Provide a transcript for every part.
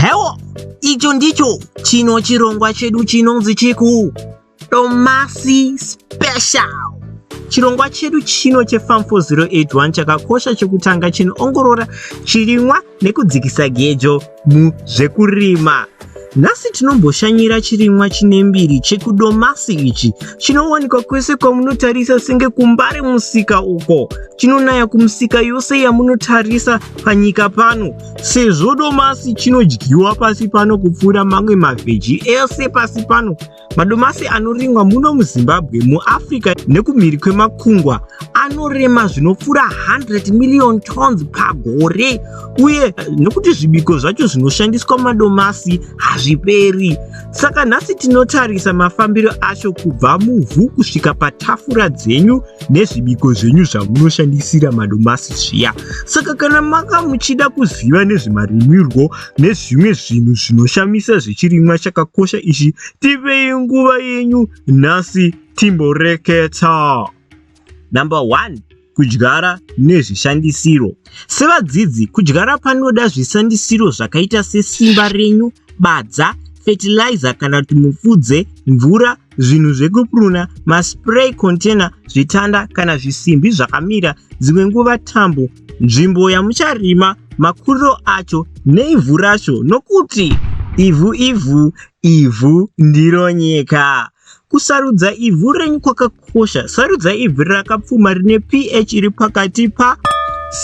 Hewo, icho ndicho chino chirongwa chedu chinonzi chiku Domasi Special. Chirongwa chedu chino cheFarm 4081 chakakosha chekutanga chinoongorora chirimwa nekudzikisa gejo muzvekurima. Nhasi tinomboshanyira chirimwa chine mbiri chekudomasi ichi. Chinowanikwa kwese kwamunotarisa senge kumbare musika uko. Chinonaya kumusika yose yamunotarisa panyika pano. Sezvo domasi chinodyiwa pasi pano kupfuura mamwe mavheji ese pasi pano. Madomasi anorimwa muno muZimbabwe, muAfrica nekumhiri kwemakungwa anorema zvinopfuura 100 million tons pagore. Uye nekuti zvibiko zvacho zvinoshandiswa madomasi hazviperi. Saka nhasi tinotarisa mafambiro acho kubva muvhu kusvika patafura dzenyu nezvibiko zvenyu zvamunoshandisira madomasi zviya. Saka kana manga muchida kuziva nezvemarimirwo nezvimwe zvinhu zvinoshamisa zvechirimwa chakakosha ichi, tivei nguva yenyu nhasi timboreketa. Number 1. Kudyara nezvishandisiro. Sevadzidzi, kudyara panoda zvishandisiro zvakaita sesimba renyu, badza, fertilizer kana tumufudze, mvura, zvinhu zvekupuruna, maspray container, zvitanda kana zvisimbi zvakamira, dzimwe nguva tambo, nzvimbo yamucharima, makuriro acho neivhu racho, nokuti ivhu ndiro nyika. Kusarudza ivhu renyu kwakakosha. Sarudza ivhu rakapfuma rine pH iri pakati pa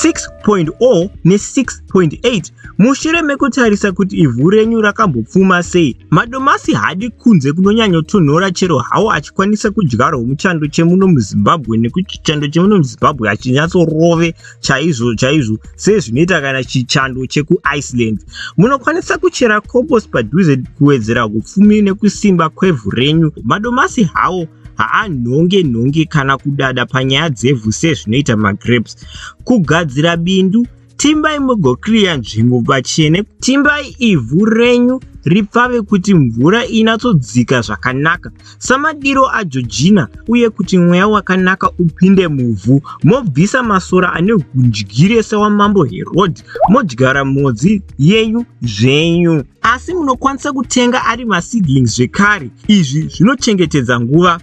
6.0 ne6.8. Mushure mekutarisa kuti ivhu renyu rakambopfuma sei, madomasi haadi kunze kunonyanyotonhora chero hawo achikwanisa kudyarwa muchando chemuno muZimbabwe, nekuti chando chemuno muZimbabwe hachinyatsorove chaizvo sezvinoita kana chichando chekuIceland. Munokwanisa kuchera compost padhuze kuwedzera upfumi nekusimba kwevhu renyu. Madomasi hawo haanhonge kana kudada panyaya dzevhu sezvinoita magrapes. Kugadzira bindu, timbai mugokiriya nzvimbo pachene. Timbai ivhu renyu ripfave kuti mvura inatsodzika zvakanaka samadiro aJoji, uye kuti mweya wakanaka upinde muvhu. Mobvisa masora ane hundyire sewamambo Herod. Modyara modzi yenyu zvenyu. Asi munokwanisa kutenga ari maseedlings zvekare. Izvi zvinochengetedza nguva.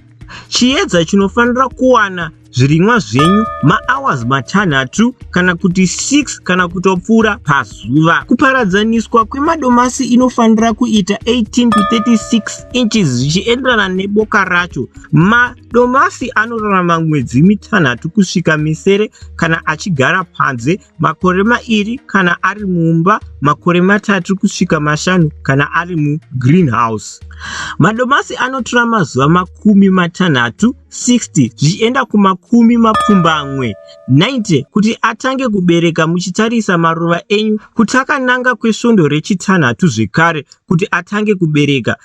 Chiedza chinofanira kuwana zvirimwa zvenyu mahours 6 kana kuti 6 kana kutopfuura pazuva. Kuparadzaniswa kwemadomasi inofanira kuita 18 to 36 inches zvichienderana neboka racho. Madomasi anorarama mwedzi 6 kusvika 9 kana achigara panze, makore 2 kana ari mumba, makore 3 kusvika 5 kana ari mugreenhouse. Madomasi anotora mazuva 60 zvichienda kumakumi mapfumbamwe 90 kuti atange kubereka, muchitarisa maruva enyu kuti akananga kwesvondo rechitanhatu zvekare kuti atange kubereka.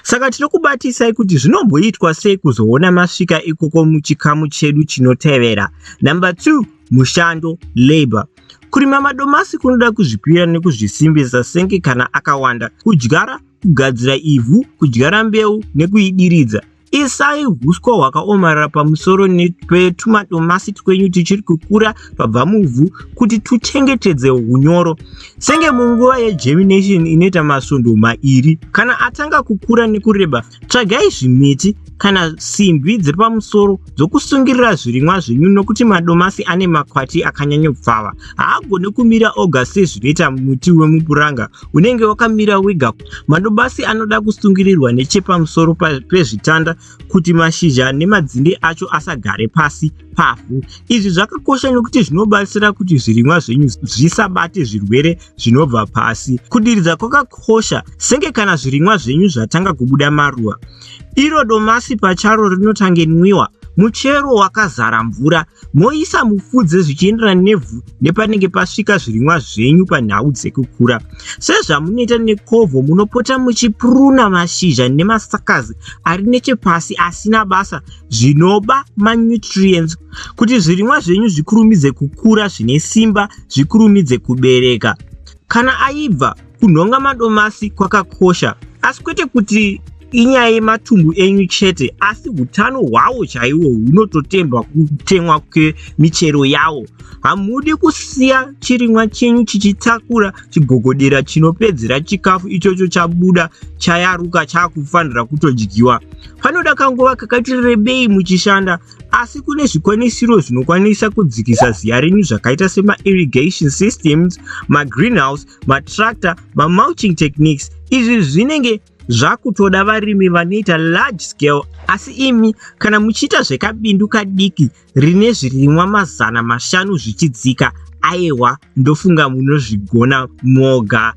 Saka tinokubatisai kuti zvinomboitwa sei kuzoona masvika ikoko muchikamu chedu chinotevera. Number 2. Mushando, labor. Kurima madomasi kunoda kuzvipira nekuzvisimbisa senge kana akawanda. Kudyara, kugadzira ivhu, kudyara mbeu nekuidiridza. Isai huswa hwakaomarara pamusoro petumadomasi twenyu tichiri kukura pabva muvhu kuti tuchengetedze hunyoro. Senge munguva yegermination inoita masvondo 2. Kana atanga kukura nekureba, tsvagai zvimiti kana simbi dzepamusoro dzokusungirira zvirimwa zvenyu, nokuti madomasi ane makwati akanyanyopfava. Haagone kumira oga sezvinoita muti wemupuranga unenge wakamira wega. Madomasi anoda kusungirirwa nechepamusoro pezvitanda kuti mashizha nemadzinde acho asagare pasi pavhu. Izvi zvakakosha nekuti zvinobatsira kuti zvirimwa zvenyu zvisabate zvirwere zvinobva pasi. Kudiridza kwakakosha senge kana zvirimwa zvenyu zvatanga kubuda maruva. Iro domasi pacharo rinotange nwiwa. Muchero wakazara mvura, moisa mufudze zvichienderana nevhu nepanenge pasvika zvirimwa zvenyu panhau dzekukura. Sezvamunoita nekovho, munopota muchipuruna mashizha nemasakazi ari nechepasi asina basa zvinoba manutrients kuti zvirimwa zvenyu zvikurumidze kukura zvine simba, zvikurumidze kubereka. Kana aibva, kunhonga madomasi kwakakosha, asi kwete kuti inyaya yematumbu enyu chete, asi hutano hwawo chaiwo hunototemba kutemwa kwemichero yawo. Hamudi kusiya chirimwa chenyu chichitakura chigogodera chinopedzera chikafu ichocho chabuda chayaruka chakufanira kutodyiwa. Panoda kanguva kakati rebei muchishanda, asi kune zvikwanisiro zvinokwanisa kudzikisa ziya renyu zvakaita sema-irrigation systems, ma-greenhouse, ma-tractor, ma-mulching techniques. Izvi zvinenge zvakutoda varimi vanoita large scale, asi imi kana muchiita zvekabindu kadiki rine zvirimwa 500 zvichidzika, aiwa ndofunga munozvigona moga.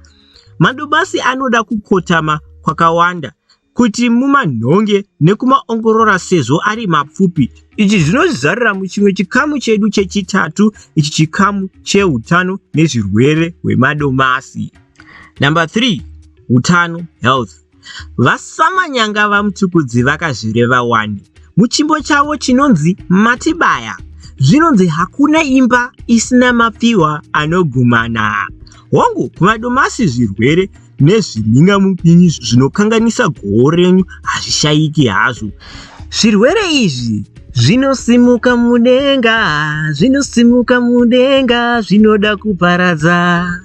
Madomasi anoda kukotama kwakawanda kuti mumanhonge nekumaongorora sezvo ari mapfupi. Ichi zvinozarira muchimwe chikamu chedu chechitatu, ichi chikamu chehutano nezvirwere hwemadomasi. Number 3, hutano, health. Vasamanyanga vamutukudzi vakazvireva wani muchimbo chavo chinonzi Matibaya. Zvinonzi hakuna imba isina mapfiwa anogumana. Hongu, kumadomasi zvirwere nezvimhingamupinyi zvinokanganisa goho renyu hazvishayiki hazvo. Zvirwere izvi zvinosimuka mudenga, zvinoda kuparadza.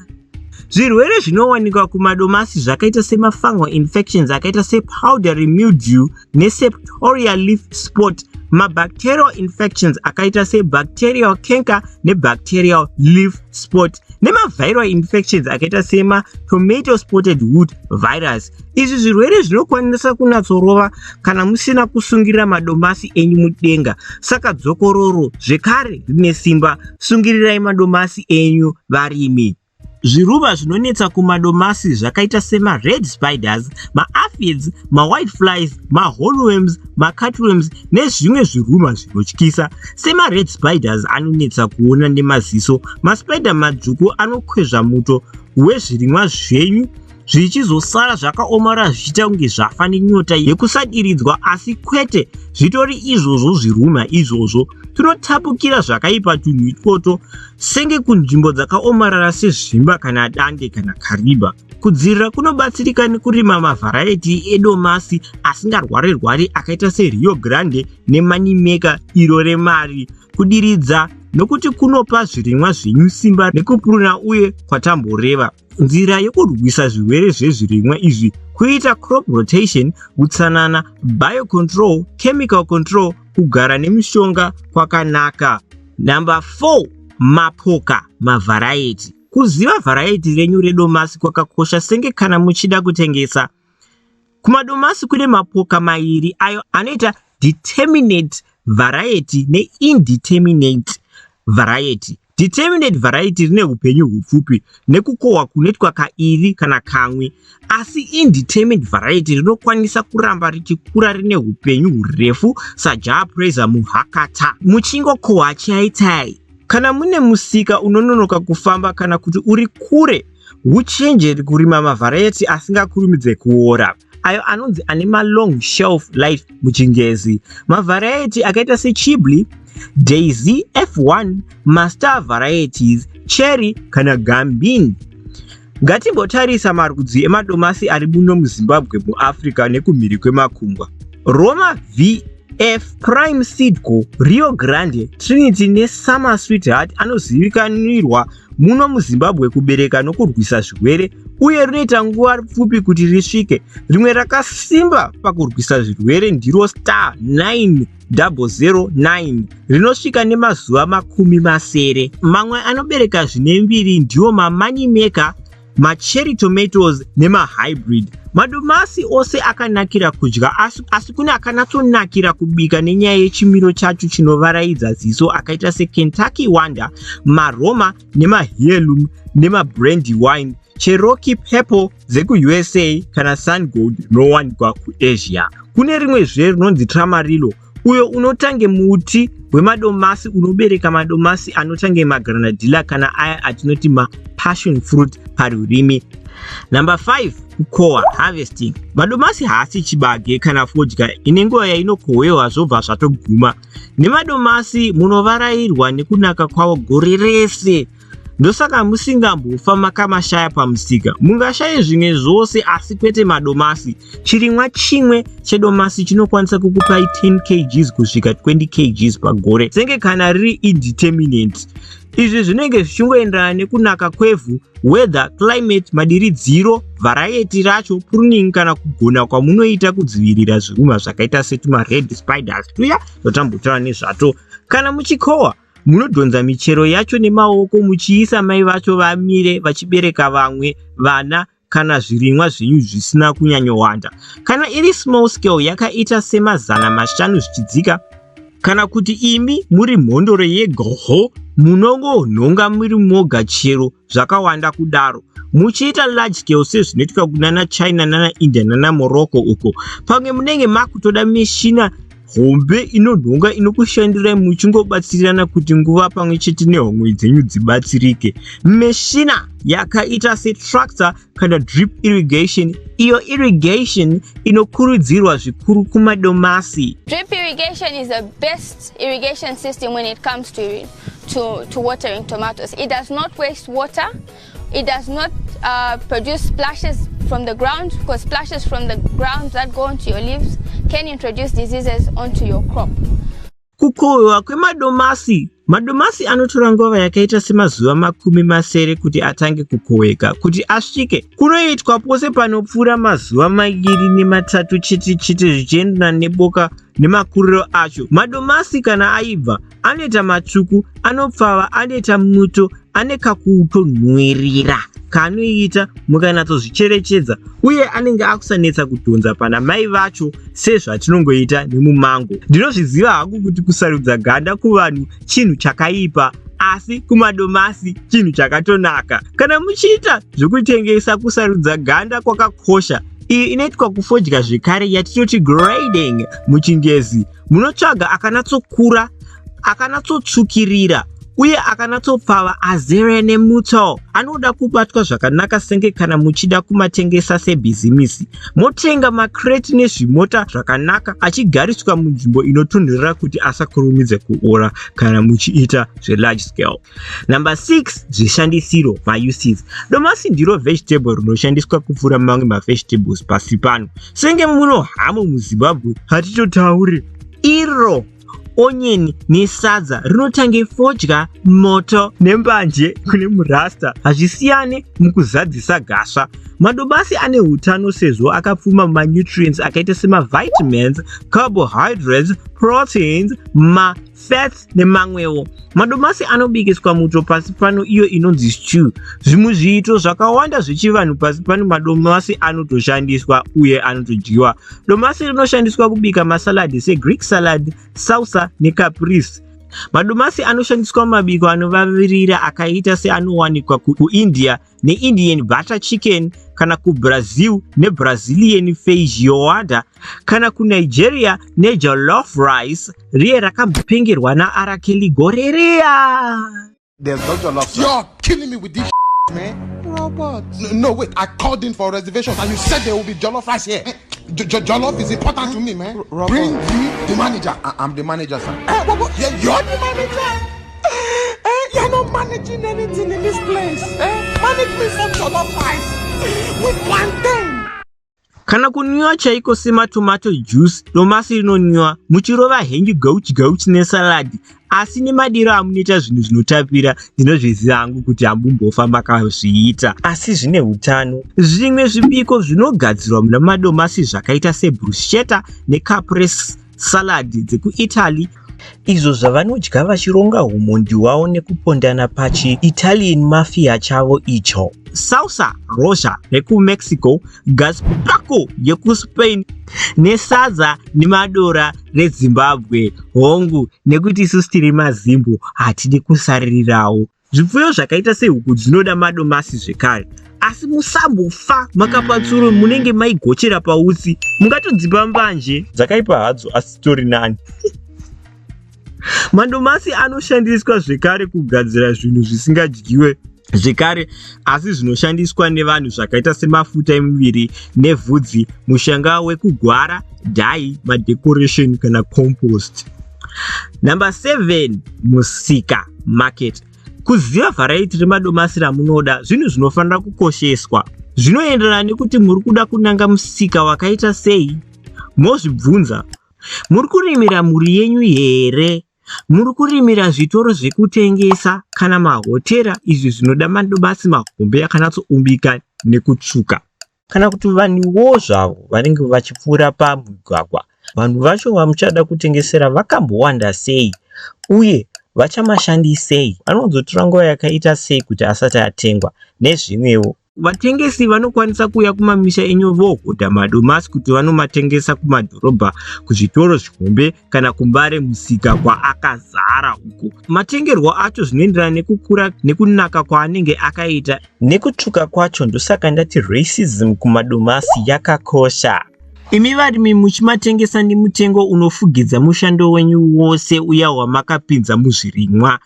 Zvirwere zvinowanikwa kumadomasi zvakaita sema-fungal infections akaita se-powdery mildew ne-septoria leaf spot, ma-bacterial infections akaita se-bacterial canker ne-bacterial leaf spot, nema-viral infections akaita sema-tomato spotted wood virus. Izvi zvirwere zvinokwanisa kunatsorova kana musina kusungira madomasi enyu mudenga. Saka dzokororo zvekare rine simba, sungirirai madomasi enyu varimi. Zviruva zvinonetsa kumadomasi zvakaita sema-red spiders, ma-aphids, ma-whiteflies, ma-hollworms, ma-cutworms nezvimwe zviruma zvinotyisa. Sema-red spiders anonetsa kuona nemaziso, maspider madzvuku anokwezva muto wezvirimwa zvenyu zvichizosara zvakaomara zvichiita kunge zvafa nenyota yekusadiridzwa, asi kwete, zvitori izvozvo zviruma izvozvo. Tunotapukira zvakaipa tunhu itwoto senge kunzvimbo dzakaomarara sezvimba kana dande kana kariba. Kudzivirira kunobatsirika nekurima mavharaiti edomasi asingarware-rware akaita seRio Grande neManimeka iro remari. Kudiridza nokuti kunopa zvirimwa zvenyu simba nekupuruna uye kwatamboreva. Nzira yekurwisa zvirwere zvezvirimwa izvi kuita crop rotation, utsanana, biocontrol, chemical control, kugara nemishonga kwakanaka. Number 4, mapoka, mavharaiti. Kuziva vharaiti renyu redomasi kwakakosha senge kana muchida kutengesa. Kumadomasi kune mapoka mairi ayo anoita determinate variety ne-indeterminate variety. Determinate variety rine upenyu hupfupi nekukohwa kunoitwa kairi kana kamwe, asi indeterminate variety rinokwanisa kuramba richikura rine upenyu hurefu saJapreza muHakata. Muchingokohwa chaitai. Kana mune musika unononoka kufamba kana kuti uri kure, huchenjeri kurima mavharaiti asingakurumidze kuora, ayo anonzi ane ma-long shelf life muchingezi. Mavharaiti akaita seChibli, Daisy F1, Master varieties, Cherry kana Gambini. Ngatimbotarisa marudzi emadomasi ari muno muZimbabwe muAfrica nekumhiri kwemakungwa. Roma VF, Prime Seedco, Rio Grande, Trinity neSummer Sweetheart anozivikanirwa muno muZimbabwe kubereka nokurwisa zvirwere, uye rinoita nguva pfupi kuti risvike. Rimwe rakasimba pakurwisa zvirwere ndiro Star 9009 rinosvika nemazuva 10. Mamwe anobereka zvine mbiri ndiwo maManimeka, maCherry tomatoes nemahybrid. Madomasi ose akanakira kudya, asi kune akanatsonakira kubika nenyaya yechimiro chacho chinovaraidza ziso akaita seKentucky Wonder, maRoma nemaHeirloom nemaBrandy Wine, Cherokee Purple dzekuUSA kana Sungold rinowanikwa kuAsia. Kune rimwezve rinonzi Tramarillo, uyo unotange muti wemadomasi unobereka madomasi anotange magranadilla kana aya atinoti mapassion fruit parurimi. Number 5, kukohwa, harvesting. Madomasi haasi chibage kana fodya, ine nguva yainokohwewa zvobva zvatoguma. Nemadomasi munovarairwa nekunaka kwawo gore rese. ndosaka musingambofa makamashaya pamusika. Mungashaya zvimwe zvose asi kwete madomasi. Chirimwa chimwe chedomasi chinokwanisa kukupai 10 kgs kusvika 20 kgs pagore, senge kana riri indeterminate. Izvi zvinenge zvichingoenderana nekunaka kwevhu, weather, climate, madiridziro, variety racho, pruning kana kugona kwamunoita kudzivirira zviruma zvakaita setuma red spiders tuya totambotaura nezvato. Kana muchikohwa munodhonza michero yacho nemaoko muchiisa mai vacho vamire vachibereka vamwe vana kana zvirimwa zvenyu zvisina kunyanyowanda. Kana iri small scale yakaita semazana 5 zvichidzika, kana kuti imi muri mhondoro yegoho munongonhonga muri moga chero zvakawanda kudaro. Muchiita large scale sezvinoitika kunana China nana India nana Morocco uko, pamwe munenge makutoda mishina hombe inonhonga inokushandirai muchingobatsirana kuti nguva pamwe chete nehomwe dzenyu dzibatsirike. Mishina yakaita setractor kana drip irrigation, iyo irrigation inokurudzirwa zvikuru kumadomasi. Drip irrigation is the best irrigation system when it comes to watering tomatoes. It does not waste water. It does not produce splashes from the ground, because splashes from the ground that go onto your leaves can introduce diseases onto your crop. Kukohwewa kwemadomasi. Madomasi anotora nguva yakaita semazuva 70 kuti atange kukohweka. Kuti asvike kunoitwa pose panopfuura mazuva 2-3 chete zvichienderana neboka nemakuriro acho. Madomasi kana aibva anoita matsvuku, anopfava, anoita muto, ane kakutonhwerera kanoita mukanatsozvicherechedza, uye anenge akusanetsa kudhonza pana mai vacho sezvatinongoita nemumango. Ndinozviziva hangu kuti kusarudza ganda kuvanhu chinhu chakaipa, asi kumadomasi chinhu chakatonaka. Kana muchiita zvekutengesa kusarudza ganda kwakakosha. Iyi inoitwa kufodya zvekare yatinoti grading muchingezi. Munotsvaga akanatsokura, akanatsotsvukirira uye akanatsopfava azere nemuto. Anoda kubatwa zvakanaka senge kana muchida kumatengesa sebhizimisi. Motenga makreti nezvimota zvakanaka achigariswa munzvimbo inotonhorera kuti asakurumidze kuora kana muchiita zvelarge scale. Number 6, zvishandisiro, uses. Domasi ndiro vegetable rinoshandiswa kupfuura mamwe mavegetables pasi pano. Senge muno hamo muZimbabwe hatitotauri iro onion nesadza rinotange fodya, moto nembanje kune murasta. Hazvisiyane mukuzadzisa gasva. Madomasi ane hutano sezvo akapfuma manutrients akaita semavitamins, carbohydrates, proteins, mafats nemamwewo. Madomasi anobikiswa muto pasi pano, iyo inonzi stew. Zvimuzviito zvakawanda zvechivanhu pasi pano madomasi anotoshandiswa uye anotodyiwa. Domasi rinoshandiswa kubika masaladi seGreek salad, salsa necaprese. Madomasi anoshandiswa mumabiko anovavirira akaita seanowanikwa kuIndia neIndian butter chicken, kana kuBrazil neBrazilian feijoada, kana kuNigeria nejollof rice, riye rakambopengerwa naArakeli Gorerea. There's no jollof. You're killing me with this man. Robert. No, wait. I called in for reservations and you said there will be jollof rice here. Jollof is important to me, man. Robert. Bring me the manager. I'm the manager, sir. Yeah, you're the manager. You're not managing anything in this place. Manage me some jollof rice with plantain. Kana kunwiwa chaiko sema tomato juice, domasi rinonwiwa muchirova hengi gauch nesaladi, asi nemadiro amunoita zvinhu zvinotapira. Ndinozviziva hangu kuti hambumbofamba kazviita, asi zvine hutano. Zvimwe zvibiko zvinogadzirwa muna madomasi zvakaita sebruschetta necaprese salad dzekuItaly, izvo zvavanodya vachironga umondi wavo nekupondana pachi-Italian mafia chavo icho. Salsa roja yekuMexico, gazpacho yekuSpain, nesadza nemadora reZimbabwe. Hongu, nekuti isusu tiri mazimbo hatidi kusaririrawo. Zvipfuyo zvakaita sehuku dzinoda madomasi zvekare. Asi musambofa makapatsuro munenge maigochera pautsi. Mungatodzipa mbanje dzakaipa hadzo asi tori nani. Madomasi anoshandiswa zvekare kugadzira zvinhu zvisingadyiwe zvekare, asi zvinoshandiswa nevanhu zvakaita semafuta emuviri nevhudzi, mushanga wekugwara, dye, madecoration kana compost. Number 7, musika, market. Kuziva variety remadomasi ramunoda zvinhu zvinofanira kukosheswa. Zvinoenderana nekuti muri kuda kunanga musika wakaita sei. Mozvibvunza, muri kurimira mhuri yenyu here? Muri kurimira zvitoro zvekutengesa kana mahotera izvi zvinoda madomasi mahombe akanatsoumbika nekutsvuka? Kana kuti vanhuwo zvavo vanenge vachipfuura pamugwagwa, vanhu vacho vamuchada kutengesera vakambowanda sei uye vachamashandisei? Anozotora nguva yakaita sei kuti asati atengwa nezvimwewo? Vatengesi vanokwanisa kuuya kumamisha enyu vohodha madomasi kuti vanomatengesa kumadhorobha, kuzvitoro zvihombe kana kumbare musika kwaakazara uko. Matengerwo acho zvinoenderana nekukura nekunaka kwaanenge akaita nekutsvuka kwacho. Ndosaka ndati racism kumadomasi yakakosha. Imi varimi muchimatengesa nemutengo unofugidza mushando wenyu wose uya wamakapinza muzvirimwa.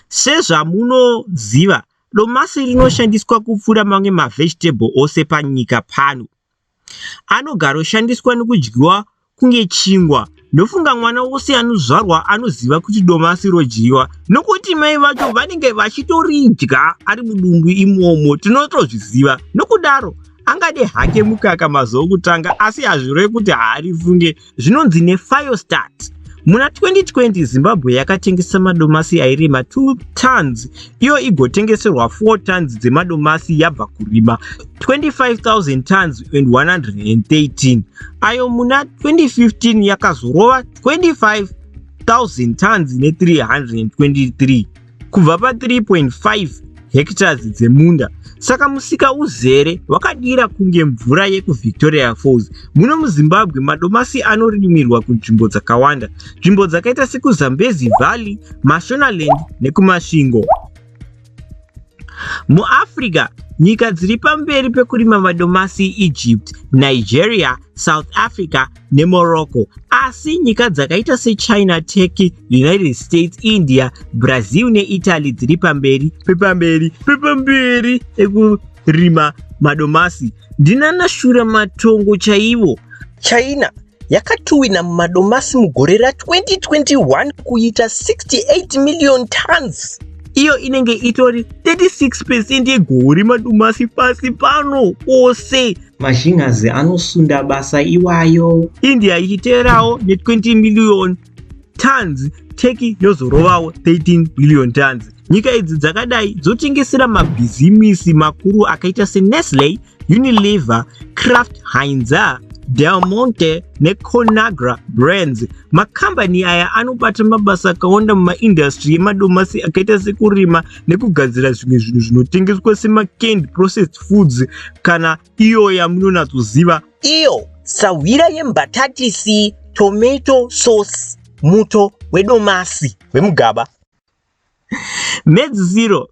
Sezvamunoziva, domasi rinoshandiswa kupfuura mamwe mavegetable ose panyika pano. Anogara shandiswa nekudyiwa kunge chingwa. Ndofunga mwana wose anozvarwa anoziva kuti domasi rodyiwa, nokuti mai vacho vanenge vachitoridya ari mudumbu imomo. Tinotozviziva. Nokudaro angade hake mukaka mazuva okutanga, asi hazvireve kuti haarifunge. Zvinonzi neFirestarter. Muna 2020 Zimbabwe yakatengesa madomasi airema 2 tons, iyo igotengeserwa 4 tons dzemadomasi yabva kurima 25,000 tons and 113. Ayo muna 2015 yakazorova 25,000 tons ne 323 kubva pa 3.5 hectares dzemunda. Saka musika uzere wakadira kunge mvura yekuVictoria Falls. Muno muZimbabwe madomasi anorimirwa kunzvimbo dzakawanda, nzvimbo dzakaita sekuZambezi Valley, Mashonaland nekumasvingo. MuAfrica, nyika dziri pamberi pekurima madomasi Egypt, Nigeria, South Africa neMorocco. Asi nyika dzakaita seChina, Turkey, United States, India, Brazil neItaly dziri pamberi ekurima madomasi. Ndinana shura matongo chaivo. China yakatuwina madomasi mugore ra2021 kuita 68 million tons. Iyo inenge itori 36% yegore madomasi pasi pano ose. Mazhingazi anosunda basa iwayo. India ichiterawo ne20 million tons, Turkey yozorovawo 13 million tons. Nyika idzi dzakadai dzotengesera mabhizimisi makuru akaita seNestle, Unilever, Kraft Heinz, Del Monte neConagra Brands. Makambani aya anobata mabasa akawanda mumaindustry yemadomasi akaita sekurima nekugadzira zvimwe zvinhu zvinotengeswa semacanned processed foods kana iyo yamunonatsoziva. Iyo sawira yembatatisi, tomato sauce, muto wedomasi wemugaba. Medzisiro.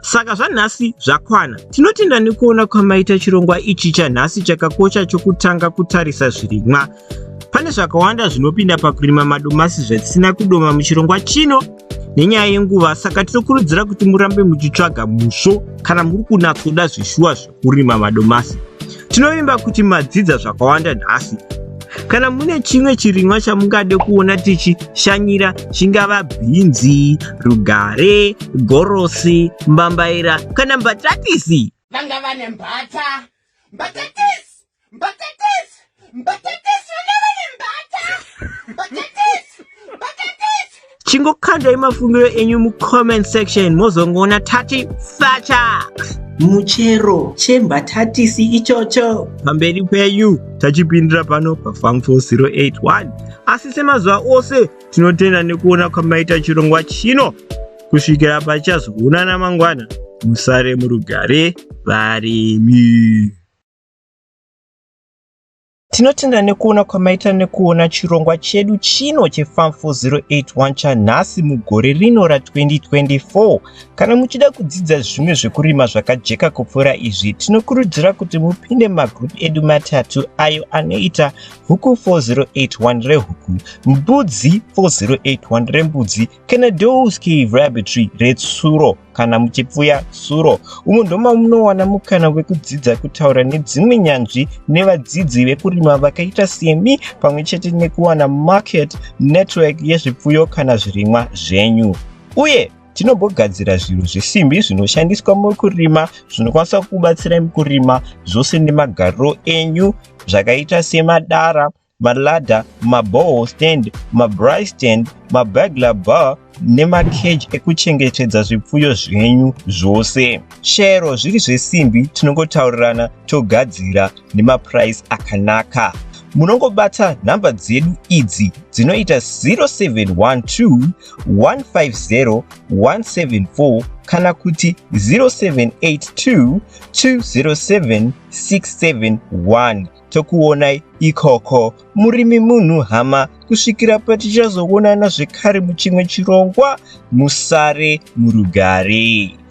Saka zvanhasi zvakwana. Tinotenda nekuona kwamaita chirongwa ichi chanhasi chakakosha chokutanga kutarisa zvirimwa. Pane zvakawanda zvinopinda pakurima madomasi zvatisina kudoma muchirongwa chino nenyaya yenguva, saka tinokurudzira kuti murambe muchitsvaga musvo kana muri kunatsoda zvishuwa zvekurima madomasi. Tinovimba kuti madzidza zvakawanda nhasi. Kana mune chimwe chirimwa chamungade kuona tichishanyira, chingava bhinzi, rugare, gorosi, mbambaira kana mbatatisi. Vanga vane mbata. Mbatatis. Chingokandai mafungiro enyu mucomment section mozongoona tati facha muchero chembatatisi ichocho pamberi penyu tachipindira pano paFarm 4081. Asi semazuva ose tinotenda nekuona kwamaita chirongwa chino. Kusvikira pachazoonana mangwana, musare murugare varimi. Tinotenda nekuona kwamaita nekuona chirongwa chedu chino cheFarm 4081 chanhasi mugore rino ra2024. Kana muchida kudzidza zvimwe zvekurima zvakajeka kupfuura izvi, tinokurudzira kuti mupinde magroup edu matatu ayo anoita Huku 4081 rehuku, Mbudzi 4081 rembudzi kana Doe's Cave Rabbitry retsuro kana muchipfuya suro. Umu ndoma munowana mukana wekudzidza kutaura nedzimwe nyanzvi nevadzidzi vekurima vakaita semi, pamwe chete nekuwana market network yezvipfuyo kana zvirimwa zvenyu. Uye tinombogadzira zviro zvesimbi zvinoshandiswa mukurima zvinokwanisa kubatsira mukurima zvose nemagariro enyu zvakaita semadara, maladha, mabowl stand, mabraai stand, mabagler bar nemakeji ekuchengetedza zvipfuyo zvenyu zvose. Chero zviri zvesimbi tinongotaurirana togadzira nemapuraisi akanaka. Munongobata nhamba dzedu idzi dzinoita 0712 150 174 kana kuti 0782 207 671. Tokuonai ikoko murimi munhu hama kusvikira patichazoonana zvekare muchimwe chirongwa. Musare murugare.